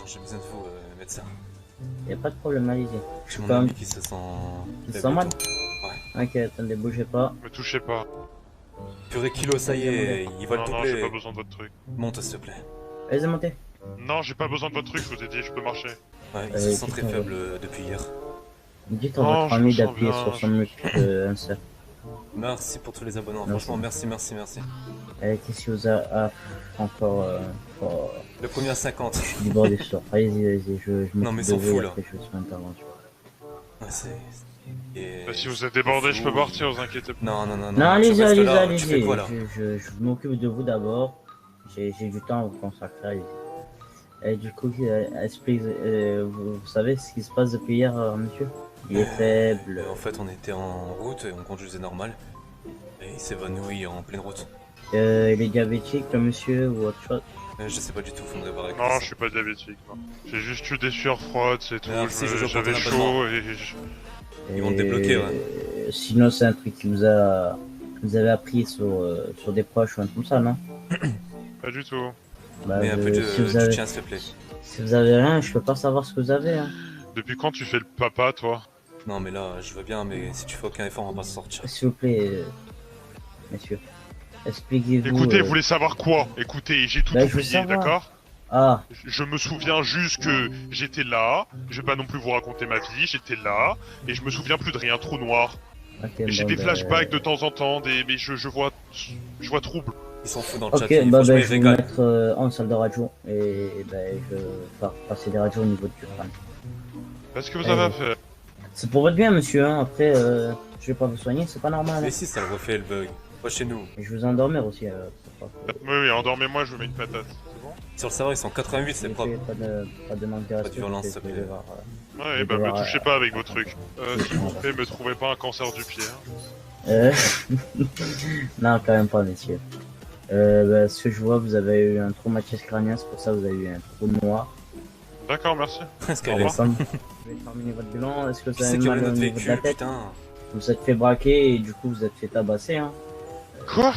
Bonjour, j'ai besoin de vous, médecin. Y a pas de problème, allez-y. J'ai mon ami qui se sent... Qui se sent mal? Ouais. Ok, attendez, bougez pas. Me touchez pas. Purée kilo, ça y est, il va le Non, non, j'ai doubler. pas besoin de votre truc. Monte, s'il te plaît. Allez-y, montez. Non, j'ai pas besoin de votre truc, je vous ai dit, je peux marcher. Ouais, il se sent très dites-moi, faible depuis hier. Dites à Non, votre je me ami sens d'appuyer bien, sur son je- muscle insert. Merci pour tous les abonnements, Merci. franchement, merci. Qu'est-ce que vous avez encore Le premier à 50. je suis débordé ce soir. Allez-y, je Non, m'occupe mais de s'en vous, fout, là. après je fais une intervention. Ouais, c'est... Et... Bah, si vous êtes débordé, je peux partir, vous inquiétez pas. Non, Non, allez-y, tu restes allez-y, là, tu fais allez-y. quoi, là? Je m'occupe de vous d'abord. J'ai du temps à vous consacrer, allez-y. Et du coup, explique, vous savez ce qui se passe depuis hier, monsieur? Il est faible. En fait, on était en route et on conduisait normal. Et il s'évanouit en pleine route. Il est diabétique, le monsieur, ou autre chose? Je sais pas du tout, faudrait voir avec Non, lui. je suis pas diabétique, non. J'ai juste eu des sueurs froides, c'est tout. Merci, Jojo, pour J'avais ton chaud abonnement. et... Ils vont te débloquer, ouais. Sinon, c'est un truc qui vous avez appris sur des proches ou un truc comme ça, non? Pas du tout. Bah, Mais un peu de si vous avez, soutien, s'il te plaît. si vous avez rien, je peux pas savoir ce que vous avez, hein. Depuis quand tu fais le papa, toi? Non, mais là, je veux bien, mais si tu fais aucun effort, on va pas s'en sortir. S'il vous plaît, messieurs, expliquez-vous. Écoutez, vous voulez savoir quoi? Écoutez, j'ai tout Bah, je veux oublié, savoir. d'accord? Ah, Je me souviens juste que j'étais là, je vais pas non plus vous raconter ma vie, j'étais là, et je me souviens plus de rien, trop noir. ok. Et j'ai bon, des bah, flashbacks de temps en temps, mais je vois trouble. Ils s'en foutent dans le Ok, chat, bah, franchement, je ils vais vous rigolent. mettre en salle de radio et je vais faire passer des radios au niveau du crâne. Qu'est-ce que vous avez à Eh. faire? C'est pour votre bien, monsieur, hein. Après, je vais pas vous soigner, c'est pas normal. Mais Hein. si, ça le refait le bug. Pas chez nous. Et je vais vous endormir aussi. Pour pas Oui, endormez-moi, je vous mets une patate. C'est bon? Sur le serveur, ils sont 88, c'est propre. Pas de manque de respect. violence, parce s'il que te je vais plaît. devoir, Ouais, bah me touchez pas avec vos trucs. S'il vous plaît, me trouvez pas un cancer du pied. Hein. Euh... non, quand même pas, messieurs. Ce que je vois, vous avez eu un traumatisme crânien, c'est pour ça que vous avez eu un trou noir. D'accord, merci. Est-ce Au qu'elle revoir. est... Je vais terminer votre bilan. Est-ce que Qui vous c'est avez qui mal avait au notre niveau de la véhicule, tête? putain? Vous vous êtes fait braquer et du coup vous êtes fait tabasser. Hein. Quoi?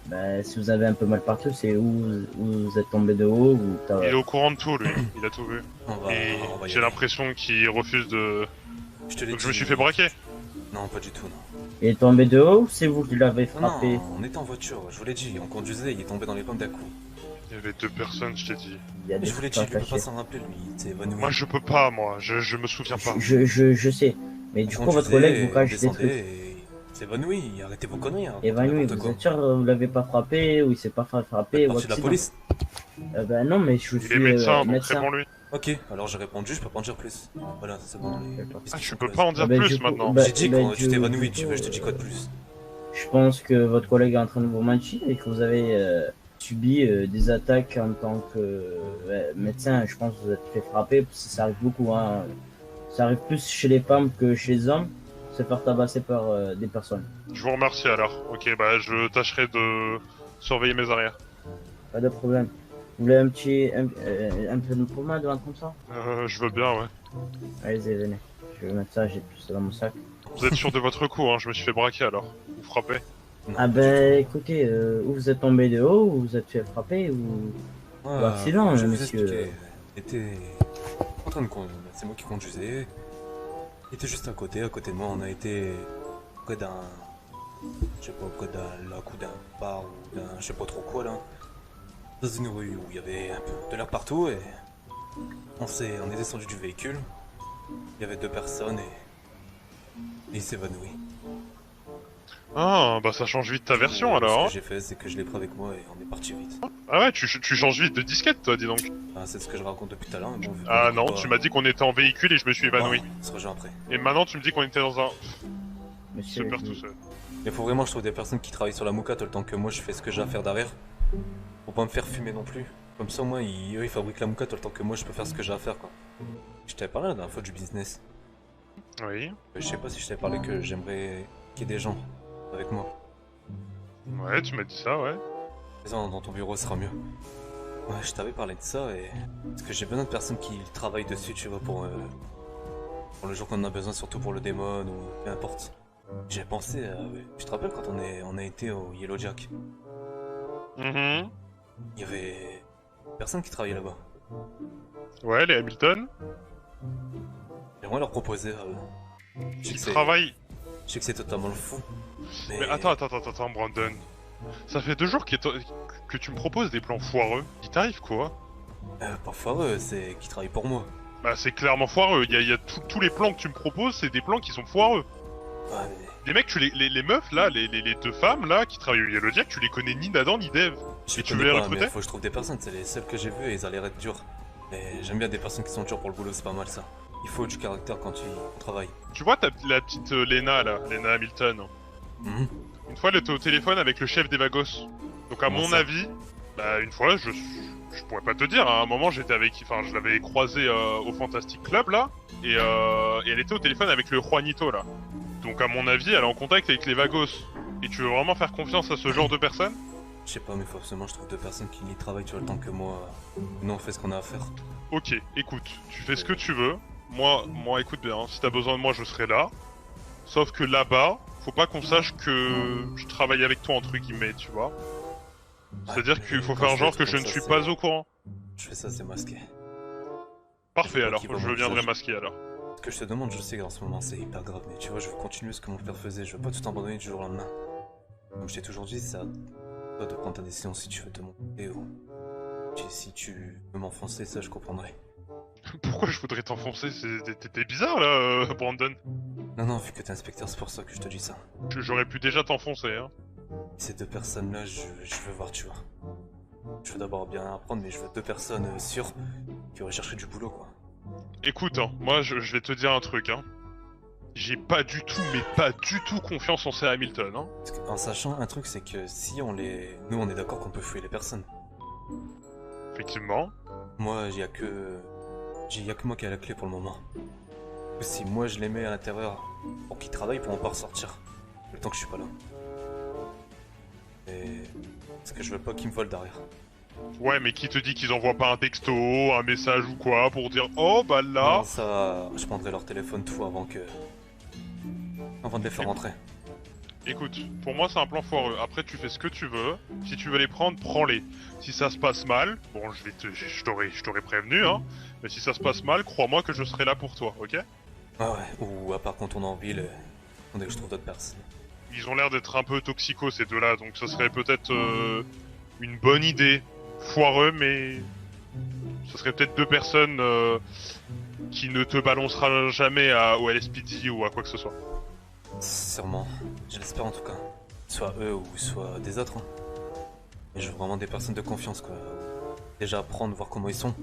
Bah, si vous avez un peu mal partout, c'est où vous êtes tombé de haut ou Il est au courant de tout, lui. Il a tout vu. On va Et y j'ai aller. l'impression qu'il refuse de... Je te l'ai Donc dit. je me suis fait braquer. Non, pas du tout, non. Il est tombé de haut ou c'est vous qui l'avez Non, frappé? non, on était en voiture, je vous l'ai dit, on conduisait, il est tombé dans les pommes d'un coup. Il y avait deux personnes, je t'ai dit. Il y a Mais des je vous l'ai dit, trucs il à peut pas cacher. s'en rappeler, lui, il s'est évanoui. Moi, je peux pas, moi. Je me souviens pas. Je sais. Mais du On coup, votre conduisait, collègue vous on cache des descendait trucs. et il s'est évanoui, arrêtez vos conneries. Hein, Évanoui, n'importe vous quoi. êtes sûr vous l'avez pas frappé ou il s'est pas fait frapper Faites ou partie de la accident? police. Bah non, mais je Il suis est médecin, donc médecin. réponds-lui. Ok, alors j'ai répondu, je peux pas en dire plus. Voilà, c'est bon. Ah, tu peux pas en dire Ah, bah, plus du coup, maintenant. bah, J'ai dit bah, quand tu t'es évanoui, du tu coup, veux, je te dis quoi de plus? Je pense que votre collègue est en train de vous mentir et que vous avez subi des attaques en tant que médecin. Je pense que vous êtes fait frapper parce que ça arrive beaucoup. Hein. Ça arrive plus chez les femmes que chez les hommes, se faire tabasser par des personnes. Je vous remercie alors. Ok, bah je tâcherai de surveiller mes arrières. Pas de problème. Vous voulez un peu de pommade ou un comme ça? Je veux bien, ouais. Allez-y, venez. Je vais mettre ça, j'ai tout ça dans mon sac. Vous êtes sûr de votre coup, hein. Je me suis fait braquer alors. Vous frappez. Non, Ah ben écoutez, ou vous êtes tombé de haut, ou vous êtes fait frapper, ou... Ouais, accident, je vais vous monsieur. expliquer. Il était en train de conduire, c'est moi qui conduisais. Il était juste à côté de moi, on a été près d'un... Je sais pas, près d'un lac ou d'un bar ou d'un... je sais pas trop quoi là. Dans une rue où il y avait un peu de l'air partout et... On est descendu du véhicule. Il y avait deux personnes et il s'est évanoui. Ah, bah ça change vite ta version Ce alors. que j'ai fait, c'est que je l'ai pris avec moi et on est parti vite. Ah ouais, tu changes vite de disquette toi, dis donc. Enfin, c'est ce que je raconte depuis tout à l'heure. mais bon, vu Ah qu'on non, peut tu pas- m'as dit qu'on était en véhicule et je me suis évanoui. Ouais, on se rejoint après. Et maintenant tu me dis qu'on était dans un... Monsieur, Je perds tout seul. Il faut vraiment que je trouve des personnes qui travaillent sur la moucate le temps que moi je fais ce que j'ai à faire derrière. Pour pas me faire fumer non plus. Comme ça, moi, eux ils fabriquent la moucate le temps que moi je peux faire ce que j'ai à faire quoi. Je t'avais parlé la dernière fois du business. Oui. Je sais pas si je t'avais parlé que j'aimerais qu'il y ait des gens avec moi. Ouais, tu m'as dit ça, ouais. Mais dans ton bureau, ce sera mieux. Ouais, je t'avais parlé de ça et... Parce que j'ai besoin de personnes qui travaillent dessus, tu vois, pour le jour qu'on en a besoin, surtout pour le démon ou peu importe. J'ai pensé à... Ouais. Tu te rappelles quand on a été au Yellow Jack? Mhm. Il y avait... personne qui travaillait là-bas. Ouais, les Hamilton. J'aimerais leur proposer. Je sais Ils que c'est- travaillent. je sais que c'est totalement le fou. Mais attends, Brandon. Ça fait 2 jours que tu me proposes des plans foireux. Il t'arrive quoi? Pas foireux, c'est qui travaille pour moi. Bah c'est clairement foireux. Il y a tous les plans que tu me proposes, c'est des plans qui sont foireux. Ouais, mais Les mecs, les meufs là, les 2 femmes là qui travaillent au Yellow Jack, tu les connais ni d'Adam ni d'Eve. je Et tu connais veux les pas, recruter? mais faut que je trouve des personnes. C'est les seules que j'ai vues et ils ont l'air être durs. Et j'aime bien des personnes qui sont dures pour le boulot, c'est pas mal ça. Il faut du caractère quand tu travailles. Tu vois la petite Lena là, Lena Hamilton. Mhm. Une fois, elle était au téléphone avec le chef des Vagos. Donc à Comment mon ça? avis, bah une fois, je pourrais pas te dire. À un moment, j'étais je l'avais croisée au Fantastic Club là, et elle était au téléphone avec le Juanito là. Donc à mon avis, elle est en contact avec les Vagos. Et tu veux vraiment faire confiance à ce genre de personnes? Je sais pas, mais forcément, je trouve deux personnes qui y travaillent sur le temps que moi. Nous, on fait ce qu'on a à faire. Ok, écoute, tu fais ce que tu veux. Moi, écoute bien. Si t'as besoin de moi, je serai là. Sauf que là-bas, faut pas qu'on sache que je travaille avec toi entre guillemets, tu vois. C'est-à-dire Ouais, qu'il faut quand faire je fais genre des que trucs je ne comme ça, suis c'est- pas au courant. Je fais ça, c'est masqué. Parfait pas alors, qui va je mon viendrai visage. masqué alors. Ce que je te demande, je sais qu'en ce moment, c'est hyper grave, mais tu vois, je veux continuer ce que mon père faisait. Je veux pas tout abandonner du jour au lendemain. Comme je t'ai toujours dit, ça. Toi de prendre ta décision si tu veux te monter ou. Si tu veux m'enfoncer, ça, je comprendrai. Pourquoi je voudrais t'enfoncer? T'es bizarre là, Brandon. Non, vu que t'es inspecteur, c'est pour ça que je te dis ça. J'aurais pu déjà t'enfoncer, hein. Ces deux personnes-là, je veux voir, tu vois. Je veux d'abord bien apprendre, mais je veux deux personnes sûres qui auraient cherché du boulot, quoi. Écoute, hein, moi je vais te dire un truc, hein. J'ai pas du tout, mais pas du tout confiance en ces Hamilton, hein. Parce que, en sachant un truc, c'est que si on les. Nous, on est d'accord qu'on peut fouiller les personnes. Effectivement. Moi, y a que moi qui a la clé pour le moment. Si moi je les mets à l'intérieur pour qu'ils travaillent, ils pourront pas ressortir. Le temps que je suis pas là. Et. Parce que je veux pas qu'ils me volent derrière. Ouais, mais qui te dit qu'ils envoient pas un texto, un message ou quoi, pour dire oh bah là. Non, ça. Je prendrai leur téléphone tout avant que. Avant de les faire rentrer. Écoute, pour moi c'est un plan foireux. Après tu fais ce que tu veux. Si tu veux les prendre, prends-les. Si ça se passe mal, bon je t'aurais prévenu, hein. Mais si ça se passe mal, crois-moi que je serai là pour toi, ok? Ah ouais, ou à part quand on est en ville, on est que je trouve d'autres personnes. Ils ont l'air d'être un peu toxicos ces deux-là, donc ça serait peut-être une bonne idée. Foireux, mais ce serait peut-être 2 personnes qui ne te balancera jamais au LSPD ou à quoi que ce soit. Sûrement. Je l'espère en tout cas. Soit eux ou soit des autres. Hein. Mais je veux vraiment des personnes de confiance quoi. Déjà apprendre, voir comment ils sont.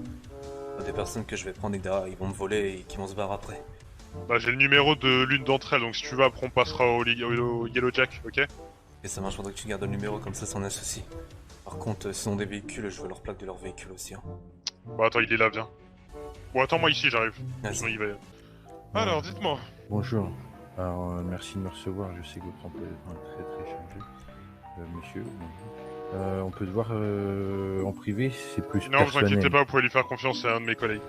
Pas des personnes que je vais prendre et derrière ils vont me voler et qui vont se barrer après. Bah j'ai le numéro de l'une d'entre elles, donc si tu veux après on passera au Yellow Jack, ok? Et ça marche, faudrait que tu gardes le numéro comme ça, c'en est un souci. Par contre, s'ils ont des véhicules, je veux leur plaque de leur véhicule aussi. Hein. Bah attends, il est là, viens. Bon attends-moi ici, j'arrive. Vas-y. Sinon il va... Alors dites-moi. Bonjour. Alors, merci de me recevoir. Je sais que votre emploi du temps est très chargé. Monsieur, bonjour. On peut te voir en privé, c'est plus Non, vous personnel. inquiétez pas, vous pouvez lui faire confiance, c'est un de mes collègues.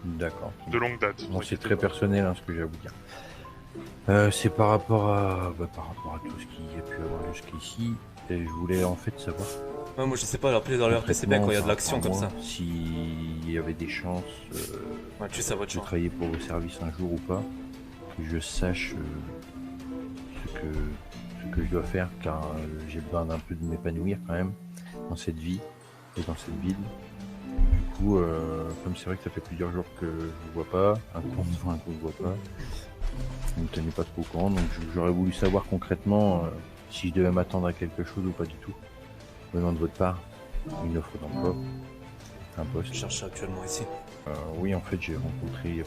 D'accord. De longue date. vous Bon, c'est inquiétez très pas. personnel ce que j'ai à vous dire. C'est par rapport à tout ce qu'il y a pu avoir jusqu'ici. Et je voulais en fait savoir Ouais, moi je sais pas, l'appeler dans l'heure que c'est bien quand il y a de l'action comme ça. s'il y avait des chances Ouais, tu sais, ça va de de chance. travailler pour vos services un jour ou pas. Que je sache ce que je dois faire, car j'ai besoin d'un peu de m'épanouir quand même dans cette vie et dans cette ville. Du coup, comme c'est vrai que ça fait plusieurs jours que je vous vois pas, un coup on me voit, un coup on me voit pas, vous ne me tenez pas trop au courant, donc j'aurais voulu savoir concrètement si je devais m'attendre à quelque chose ou pas du tout. Venant de votre part, une offre d'emploi, un poste. Je cherche actuellement ici. Oui, en fait, j'ai rencontré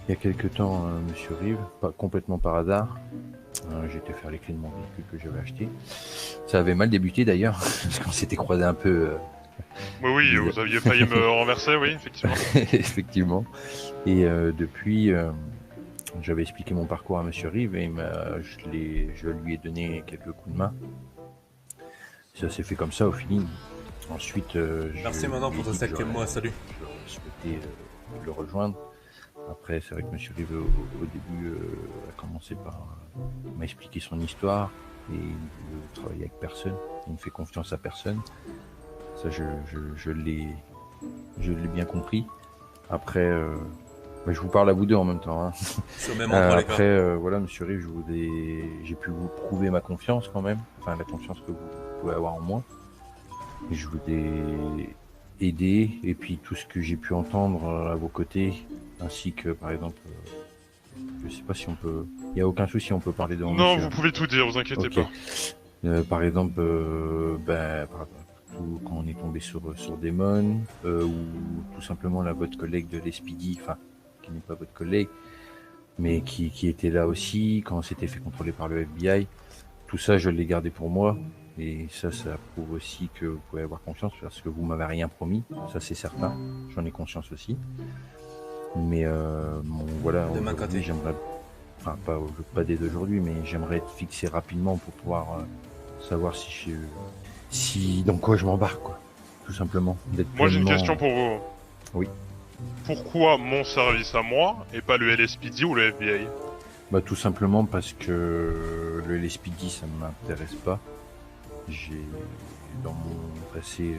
il y a quelques temps Monsieur Rive, pas complètement par hasard. J'étais faire les clés de mon véhicule que j'avais acheté. Ça avait mal débuté d'ailleurs, parce qu'on s'était croisé un peu. Oui, vous aviez failli me renverser, oui, effectivement. Effectivement. Et depuis, j'avais expliqué mon parcours à Monsieur Rive et je lui ai donné quelques coups de main. Ça s'est fait comme ça au feeling. Ensuite, Merci maintenant pour rester avec moi, salut. J'aurais souhaité le rejoindre. Après, c'est vrai que Monsieur Rive, au début, a commencé par m'expliquer son histoire et il ne travaille avec personne. Il ne fait confiance à personne. Ça, je l'ai Je l'ai bien compris. Après, bah, je vous parle à vous deux en même temps. Hein. C'est au même endroit, les gars. Après, voilà, monsieur Rive, j'ai pu vous prouver ma confiance quand même. Enfin, la confiance que vous pouvez avoir en moi. Et je vous ai aidé. Et puis, tout ce que j'ai pu entendre à vos côtés, ainsi que, par exemple, je sais pas si on peut... Il n'y a aucun souci, on peut parler devant Non, monsieur. vous pouvez tout dire, vous inquiétez Ok. pas. Par exemple, quand on est tombé sur Damon, ou tout simplement là, votre collègue de l'Espidi, enfin, qui n'est pas votre collègue, mais qui était là aussi, quand on s'était fait contrôler par le FBI, tout ça, je l'ai gardé pour moi, et ça prouve aussi que vous pouvez avoir confiance, parce que vous m'avez rien promis, ça c'est certain, j'en ai conscience aussi. Mais voilà, De ma aujourd'hui, côté. j'aimerais, enfin pas dès d'aujourd'hui, mais j'aimerais être fixé rapidement pour pouvoir savoir si dans quoi je m'embarque, quoi. Tout simplement. Moi j'ai une pleinement- question pour vous. Oui. Pourquoi mon service à moi et pas le LSPD ou le FBI? Bah tout simplement parce que le LSPD ça ne m'intéresse pas. J'ai dans mon passé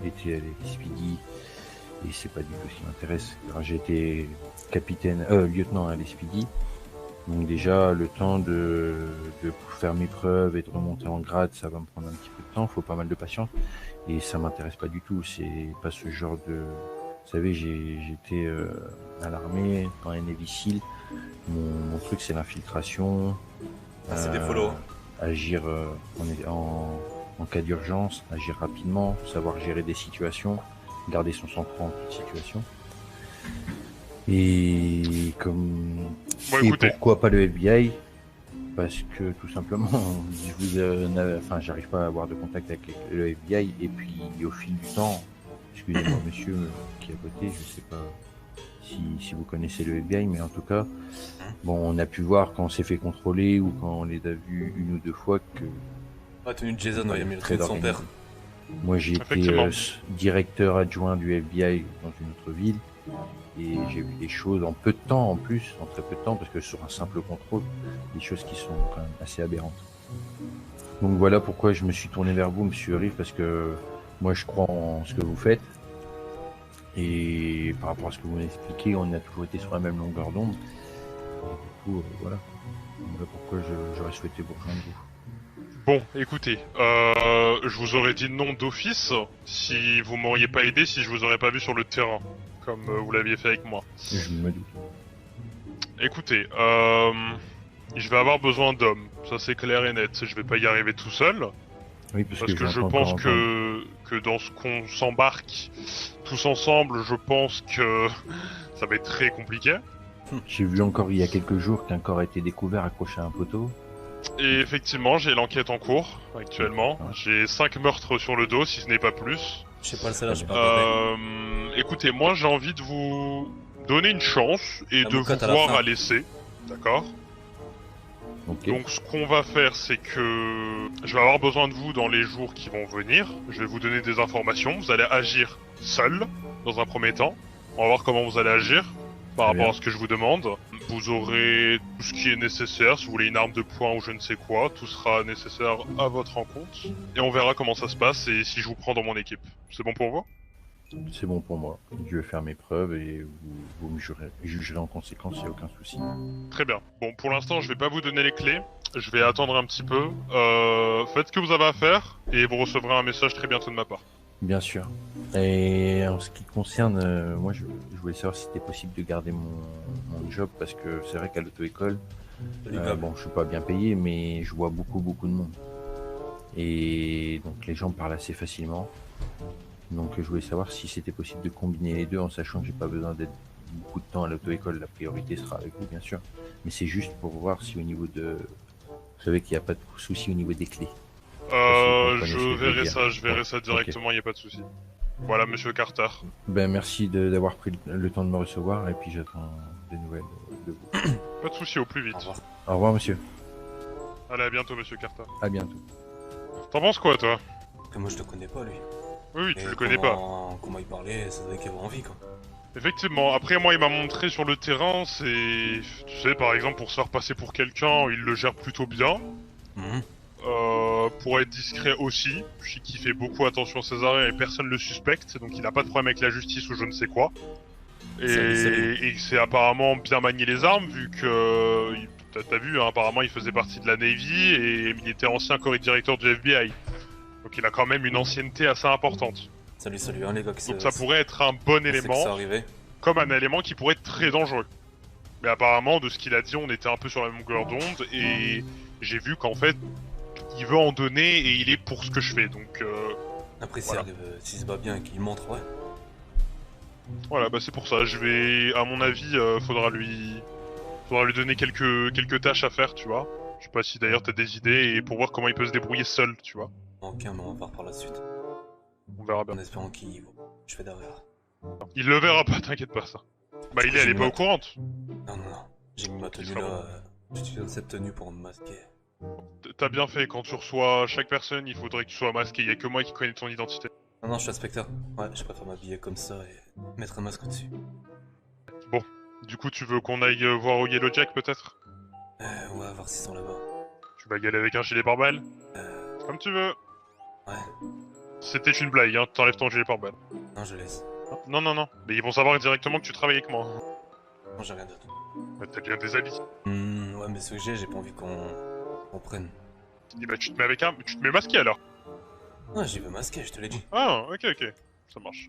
été à l'LSPD et c'est pas du tout ce qui m'intéresse. Alors, j'ai été lieutenant à l'LSPD. Donc déjà le temps de faire mes preuves et de remonter en grade, ça va me prendre un petit peu de temps, faut pas mal de patience et ça m'intéresse pas du tout. C'est pas ce genre de, vous savez, j'étais à l'armée dans les Navy Seal. Mon truc c'est l'infiltration. Ah, c'est des follow. Agir en cas d'urgence, agir rapidement, savoir gérer des situations, garder son sang-froid en toute situation. Et comme Bon, et écoutez. pourquoi pas le FBI? Parce que tout simplement, j'arrive pas à avoir de contact avec le FBI et puis au fil du temps, excusez-moi monsieur qui est à côté, je sais pas si vous connaissez le FBI, mais en tout cas, bon, on a pu voir quand on s'est fait contrôler ou quand on les a vus une ou deux fois que Ah, tenue de Jason, ouais, il a mis le très trait de son père. organisé. Moi, j'ai été Effectivement. directeur adjoint du FBI dans une autre ville et j'ai vu des choses en peu de temps, en plus, en très peu de temps, parce que sur un simple contrôle, des choses qui sont quand même assez aberrantes. Donc voilà pourquoi je me suis tourné vers vous, monsieur Rive, parce que moi, je crois en ce que vous faites. Et par rapport à ce que vous m'expliquez, on a toujours été sur la même longueur d'onde. Et du coup, voilà. Voilà pourquoi j'aurais souhaité vous rejoindre vous. Bon, écoutez, je vous aurais dit non d'office si vous m'auriez pas aidé, si je vous aurais pas vu sur le terrain, comme vous l'aviez fait avec moi. Je me doute. Écoutez, je vais avoir besoin d'hommes, ça c'est clair et net. Je vais pas y arriver tout seul, Oui, parce que je j'entends pense encore que dans ce qu'on s'embarque tous ensemble, je pense que ça va être très compliqué. J'ai vu encore il y a quelques jours qu'un corps a été découvert accroché à un poteau. Et effectivement, j'ai l'enquête en cours actuellement. Ouais. J'ai 5 meurtres sur le dos, si ce n'est pas plus. Je sais pas le salaire, j'ai pas regardé. Écoutez, moi j'ai envie de vous donner une chance et La de vous boucate à la voir fin. à l'essai, d'accord? Ok. Donc ce qu'on va faire, c'est que je vais avoir besoin de vous dans les jours qui vont venir. Je vais vous donner des informations. Vous allez agir seul dans un premier temps. On va voir comment vous allez agir par Très rapport bien. à ce que je vous demande. Vous aurez tout ce qui est nécessaire. Si vous voulez une arme de poing ou je ne sais quoi, tout sera nécessaire à votre rencontre. Et on verra comment ça se passe et si je vous prends dans mon équipe. C'est bon pour vous? C'est bon pour moi. Je vais faire mes preuves et vous me jugerez en conséquence, il n'y a aucun souci. Très bien. Bon, pour l'instant, je vais pas vous donner les clés. Je vais attendre un petit peu. Faites ce que vous avez à faire et vous recevrez un message très bientôt de ma part. Bien sûr. Et en ce qui concerne, moi je voulais savoir si c'était possible de garder mon job parce que c'est vrai qu'à l'auto-école, bon, je suis pas bien payé, mais je vois beaucoup de monde. Et donc les gens parlent assez facilement. Donc je voulais savoir si c'était possible de combiner les deux en sachant que j'ai pas besoin d'être beaucoup de temps à l'auto-école. La priorité sera avec vous, bien sûr. Mais c'est juste pour voir si au niveau de... Vous savez qu'il n'y a pas de souci au niveau des clés. Je verrai ça Ok. directement, y a pas de souci. Voilà, monsieur Carter. Ben merci d'avoir pris le temps de me recevoir et puis j'attends des nouvelles de vous. Pas de souci, au plus vite. Au revoir. Au revoir monsieur. Allez, à bientôt, monsieur Carter. À bientôt. T'en penses quoi, toi? Que moi, je le connais pas, lui. Oui, tu Et le connais pas. Comment il parlait, ça devait qu'il avait envie, quoi. Effectivement, après moi il m'a montré sur le terrain, c'est... Tu sais, par exemple, pour se faire passer pour quelqu'un, il le gère plutôt bien. Mhm. pour être discret aussi. Je sais qu'il fait beaucoup attention à ses arrêts et personne le suspecte, donc il n'a pas de problème avec la justice ou je ne sais quoi. Salut. Et il sait apparemment bien manier les armes, vu que... T'as vu, hein, apparemment il faisait partie de la Navy et il était ancien directeur du FBI. Donc il a quand même une ancienneté assez importante. Salut, hein, les gars, Donc ça pourrait être un bon élément, ça arrivait. comme un élément qui pourrait être très dangereux. Mais apparemment, de ce qu'il a dit, on était un peu sur la même longueur d'onde, et j'ai vu qu'en fait, il veut en donner et il est pour ce que je fais, donc Après, voilà. s'il se bat bien et qu'il montre, ouais. Voilà, bah c'est pour ça. Je vais, à mon avis, faudra lui donner quelques tâches à faire, tu vois. Je sais pas si d'ailleurs t'as des idées et pour voir comment il peut se débrouiller seul, tu vois. Ok, mais on va voir par la suite. On verra bien. En espérant qu'il... Je fais derrière. Il le verra pas, t'inquiète pas ça. Bah elle est pas au courant. Non. J'ai mis ma tenue sera là. J'utilise cette tenue pour me masquer. T'as bien fait, quand tu reçois chaque personne, il faudrait que tu sois masqué. Y a que moi qui connais ton identité. Non, je suis inspecteur. Ouais, je préfère m'habiller comme ça et mettre un masque au-dessus. Bon, du coup, tu veux qu'on aille voir au Yellow Jack peut-être? Ouais, voir s'ils sont là-bas. Tu vas y aller avec un gilet pare-balles? Comme tu veux. Ouais. C'était une blague, hein. T'enlèves ton gilet pare-balles. Non, je laisse. Non. Mais ils vont savoir directement que tu travailles avec moi. Non, j'ai rien d'autre. Bah, t'as bien des habits. Ouais, mais ce que j'ai pas envie qu'on prenne. Et bah, tu te mets masqué alors. Ouais, j'y veux masquer, je te l'ai dit. Ah, ok. Ça marche.